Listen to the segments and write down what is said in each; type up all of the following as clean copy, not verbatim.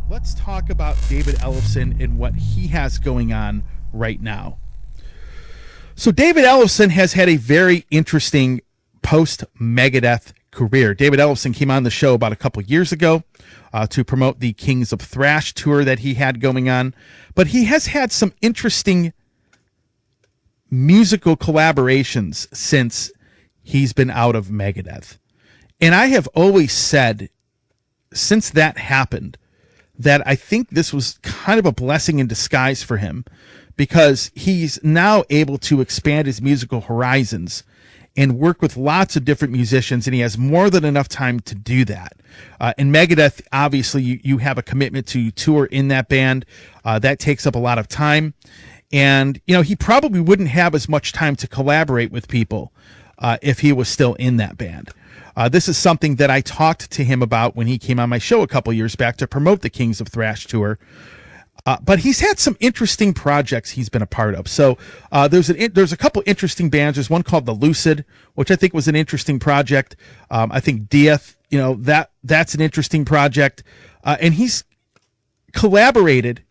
Let's talk about David Ellefson and what he has going on right now. So David Ellefson has had a very interesting post-Megadeth career. David Ellefson came on the show about a couple years ago to promote the Kings of Thrash tour that he had going on. But he has had some interesting musical collaborations since he's been out of Megadeth. And I have always said, since that happened, that I think this was kind of a blessing in disguise for him, because he's now able to expand his musical horizons and work with lots of different musicians, and he has more than enough time to do that. In Megadeth, obviously, you have a commitment to tour in that band. That takes up a lot of time. And, he probably wouldn't have as much time to collaborate with people if he was still in that band. This is something that I talked to him about when he came on my show a couple years back to promote the Kings of Thrash tour. But he's had some interesting projects he's been a part of. So there's a couple interesting bands. There's one called The Lucid, which I think was an interesting project. I think Dieth, that's an interesting project. And he's collaborated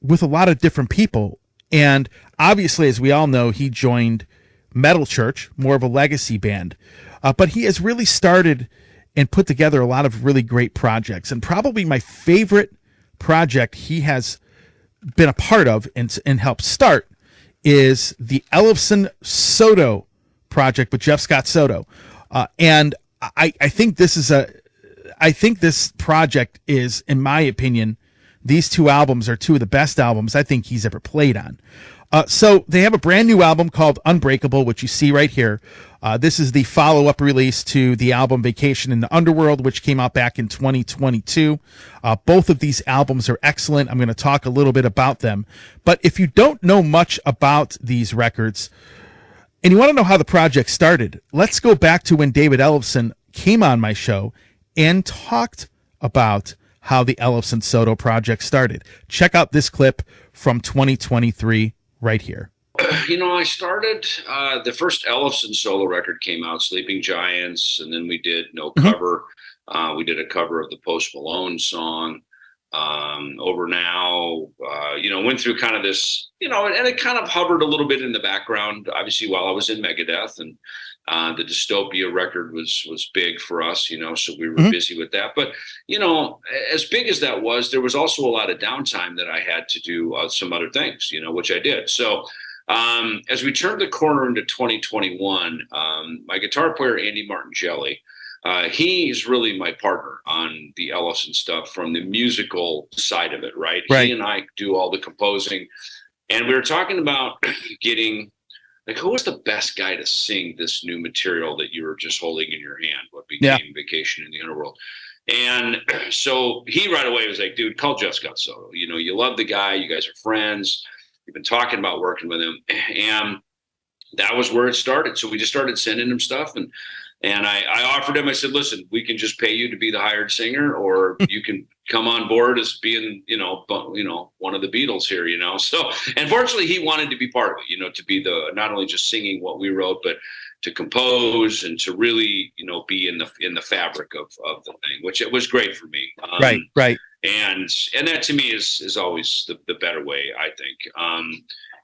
with a lot of different people. And obviously, as we all know, he joined Metal Church, more of a legacy band. But he has really started and put together a lot of really great projects. And probably my favorite project he has been a part of and helped start is the Ellefson Soto project with Jeff Scott Soto. And I think this project is, in my opinion, these two albums are two of the best albums I think he's ever played on. So they have a brand new album called Unbreakable, which you see right here. This is the follow-up release to the album Vacation in the Underworld, which came out back in 2022. Both of these albums are excellent. I'm going to talk a little bit about them. But if you don't know much about these records and you want to know how the project started, let's go back to when David Ellefson came on my show and talked about how the Ellefson Soto project started. Check out this clip from 2023 right here. I started, the first Ellefson solo record came out, Sleeping Giants, and then we did No Cover. We did a cover of the Post Malone song, Over Now, went through kind of this, and it kind of hovered a little bit in the background, obviously, while I was in Megadeth, and the Dystopia record was big for us, so we were busy with that. But, as big as that was, there was also a lot of downtime that I had to do some other things, which I did. So as we turned the corner into 2021, my guitar player, Andy Martingelli, he's really my partner on the Ellefson stuff from the musical side of it, right? He and I do all the composing. And we were talking about getting, who was the best guy to sing this new material that you were just holding in your hand, what became Vacation in the Underworld? And so he right away was like, dude, call Jeff Scott Soto. You love the guy. You guys are friends. You've been talking about working with him. And that was where it started. So we just started sending him stuff. And I offered him, I said, listen, we can just pay you to be the hired singer, or you can come on board as being, one of the Beatles here, So, and fortunately he wanted to be part of it, to be not only just singing what we wrote, but to compose and to really, be in the fabric of the thing, which it was great for me. Right. And that to me is always the better way, I think.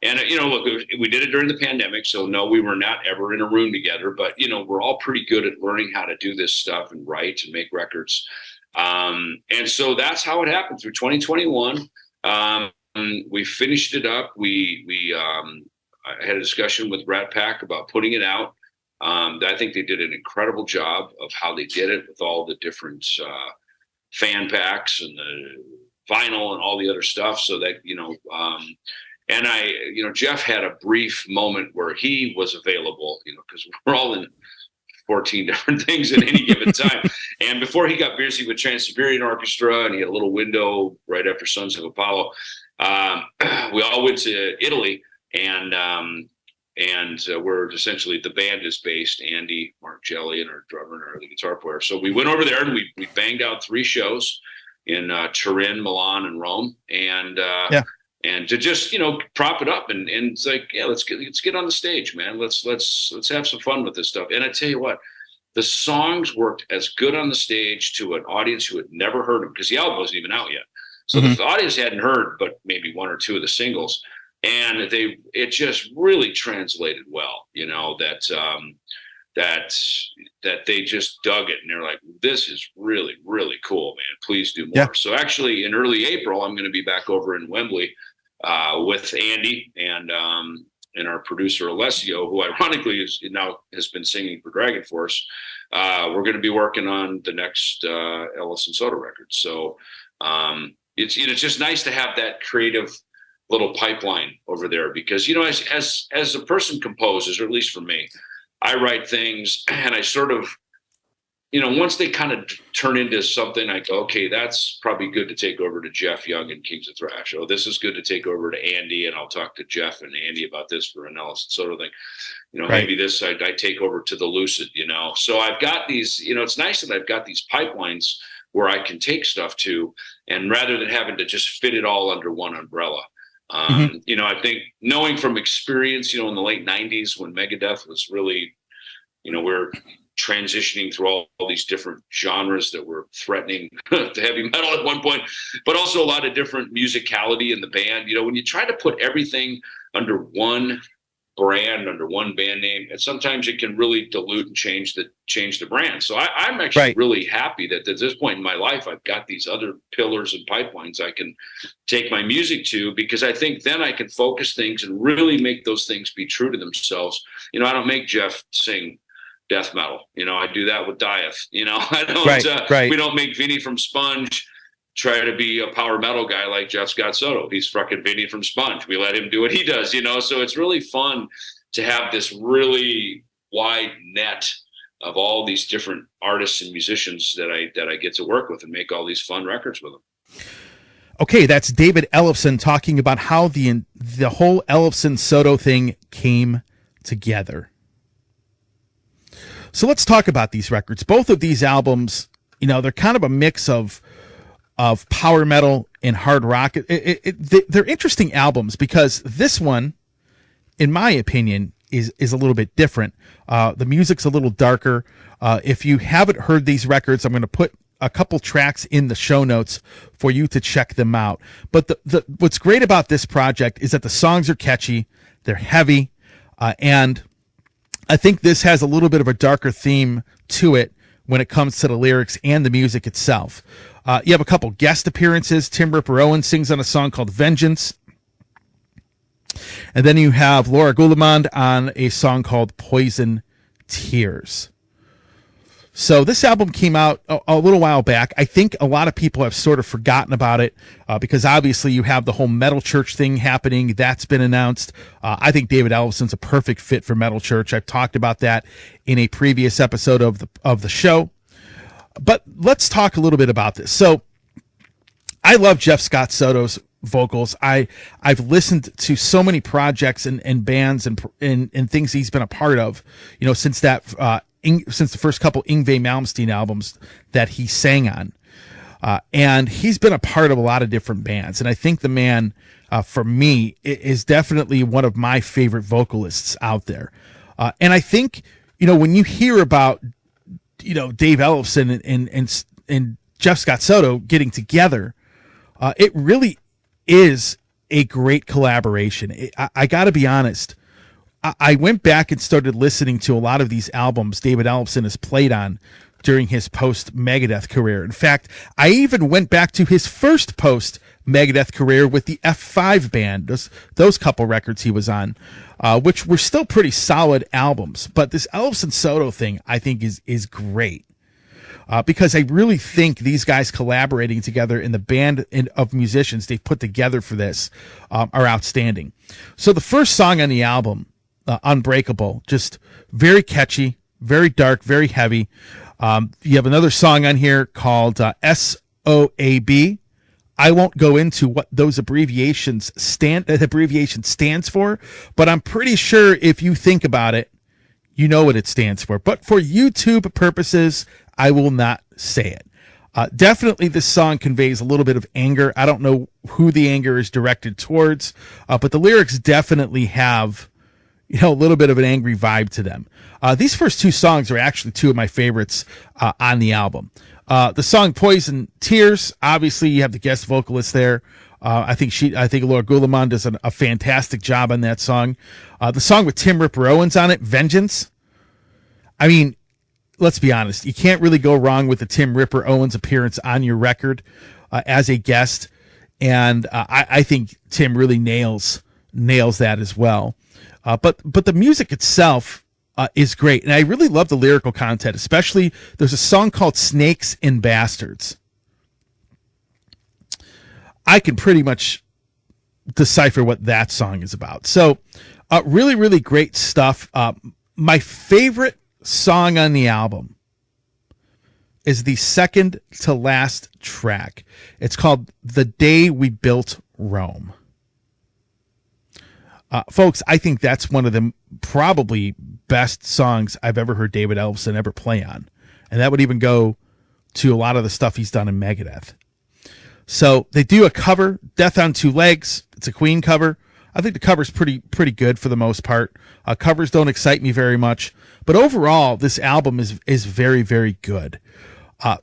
And, look, we did it during the pandemic. So, no, we were not ever in a room together. But, we're all pretty good at learning how to do this stuff and write and make records. And so that's how it happened through 2021. We finished it up. I had a discussion with Rat Pack about putting it out. I think they did an incredible job of how they did it with all the different fan packs and the vinyl and all the other stuff. So that, and Jeff had a brief moment where he was available, because we're all in 14 different things at any given time. And before he got busy with Trans-Siberian Orchestra, and he had a little window right after Sons of Apollo, we all went to Italy, and we're essentially, the band is based, Andy Martingelli and our drummer and our guitar player. So we went over there and we banged out 3 shows in Turin, Milan, and Rome. And to just, prop it up and it's like, let's get on the stage, man. Let's have some fun with this stuff. And I tell you what, the songs worked as good on the stage to an audience who had never heard them, because the album wasn't even out yet. So the audience hadn't heard but maybe one or two of the singles, and it just really translated well, that they just dug it, and they're like, this is really, really cool, man. Please do more. Yeah. So actually in early April, I'm going to be back over in Wembley with Andy and our producer Alessio, who ironically has been singing for Dragon Force. We're going to be working on the next Ellefson Soto record. So it's just nice to have that creative little pipeline over there, because as a person composes, or at least for me, I write things and I sort of, once they kind of turn into something, I go, okay, that's probably good to take over to Jeff Young and Kings of Thrash. Oh, this is good to take over to Andy, and I'll talk to Jeff and Andy about this for an Ellefson Soto thing. Right. Maybe this I take over to the Lucid, So I've got these, it's nice that I've got these pipelines where I can take stuff to, and rather than having to just fit it all under one umbrella. I think knowing from experience, in the late 90s when Megadeth was really, we're transitioning through all these different genres that were threatening to heavy metal at one point, but also a lot of different musicality in the band. When you try to put everything under one brand, under one band name, and sometimes it can really dilute and change the brand. So I'm actually really happy that at this point in my life, I've got these other pillars and pipelines I can take my music to, because I think then I can focus things and really make those things be true to themselves. I don't make Jeff sing death metal. I do that with Dieth. I don't. We don't make Vinny from Sponge try to be a power metal guy like Jeff Scott Soto. He's fucking Vinny from Sponge. We let him do what he does. So it's really fun to have this really wide net of all these different artists and musicians that I get to work with and make all these fun records with them. Okay, that's David Ellefson talking about how the whole Ellefson Soto thing came together. So let's talk about these records. Both of these albums, they're kind of a mix of power metal and hard rock. They're interesting albums because this one, in my opinion, is a little bit different. The music's a little darker. If you haven't heard these records, I'm going to put a couple tracks in the show notes for you to check them out. But what's great about this project is that the songs are catchy, they're heavy, and I think this has a little bit of a darker theme to it when it comes to the lyrics and the music itself. You have a couple guest appearances. Tim Ripper Owen sings on a song called Vengeance. And then you have Laura Goulamond on a song called Poison Tears. So this album came out a little while back. I think a lot of people have sort of forgotten about it because obviously you have the whole Metal Church thing happening. That's been announced. I think David Ellefson's a perfect fit for Metal Church. I've talked about that in a previous episode of the show. But let's talk a little bit about this. So I love Jeff Scott Soto's vocals. I've listened to so many projects and bands and things he's been a part of, since since the first couple Yngwie Malmsteen albums that he sang on. And he's been a part of a lot of different bands. And I think the man, for me, is definitely one of my favorite vocalists out there. And I think, when you hear about, Dave Ellefson and Jeff Scott Soto getting together, it really is a great collaboration. I got to be honest. I went back and started listening to a lot of these albums David Ellefson has played on during his post-Megadeth career. In fact, I even went back to his first post-Megadeth career with the F5 band, those couple records he was on, which were still pretty solid albums. But this Ellefson Soto thing, I think, is great. Because I really think these guys collaborating together in the band of musicians they've put together for this are outstanding. So the first song on the album, Unbreakable, just very catchy, very dark, very heavy. You have another song on here called SOAB. I won't go into what those abbreviations stands for, but I'm pretty sure if you think about it, you know what it stands for. But for YouTube purposes, I will not say it. Definitely this song conveys a little bit of anger. I don't know who the anger is directed towards, but the lyrics definitely have, a little bit of an angry vibe to them. These first two songs are actually two of my favorites on the album. The song Poison Tears, obviously you have the guest vocalist there. I think Laura Guillemot does a fantastic job on that song. The song with Tim Ripper Owens on it, Vengeance. I mean, let's be honest. You can't really go wrong with the Tim Ripper Owens appearance on your record as a guest. And I think Tim really nails that as well. But the music itself is great. And I really love the lyrical content, especially there's a song called Snakes and Bastards. I can pretty much decipher what that song is about. So really, really great stuff. My favorite song on the album is the second to last track. It's called The Day We Built Rome. Folks, I think that's one of the probably best songs I've ever heard David Ellefson ever play on. And that would even go to a lot of the stuff he's done in Megadeth. So they do a cover, Death on Two Legs. It's a Queen cover. I think the cover's pretty good for the most part. Covers don't excite me very much. But overall, this album is very, very good.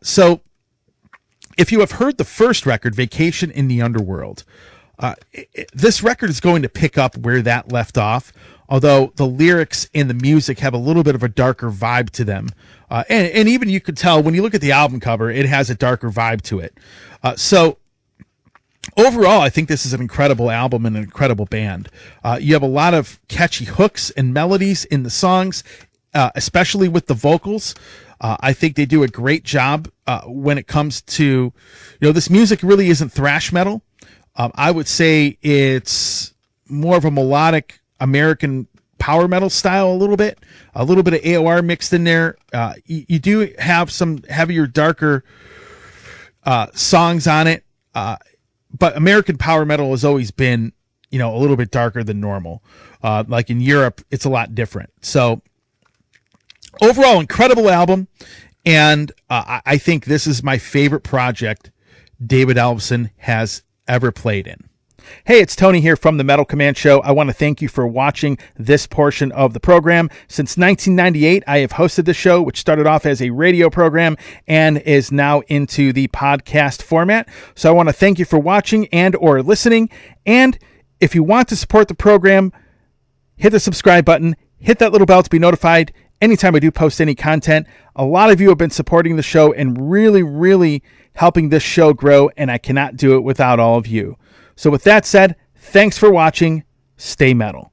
So if you have heard the first record, Vacation in the Underworld, this record is going to pick up where that left off, although the lyrics and the music have a little bit of a darker vibe to them. And even you could tell when you look at the album cover, it has a darker vibe to it. So overall, I think this is an incredible album and an incredible band. You have a lot of catchy hooks and melodies in the songs, especially with the vocals. I think they do a great job when it comes to, this music really isn't thrash metal. I would say it's more of a melodic American power metal style, a little bit of AOR mixed in there. You do have some heavier, darker songs on it. But American power metal has always been, a little bit darker than normal. Like in Europe, it's a lot different. So overall, incredible album. And I think this is my favorite project David Ellefson has ever played in. Hey, it's Tony here from the Metal Command Show. I want to thank you for watching this portion of the program. Since 1998, I have hosted the show, which started off as a radio program and is now into the podcast format. So I want to thank you for watching and or listening. And if you want to support the program, hit the subscribe button, hit that little bell to be notified anytime I do post any content. A lot of you have been supporting the show and really, really helping this show grow, and I cannot do it without all of you. So with that said, thanks for watching. Stay metal.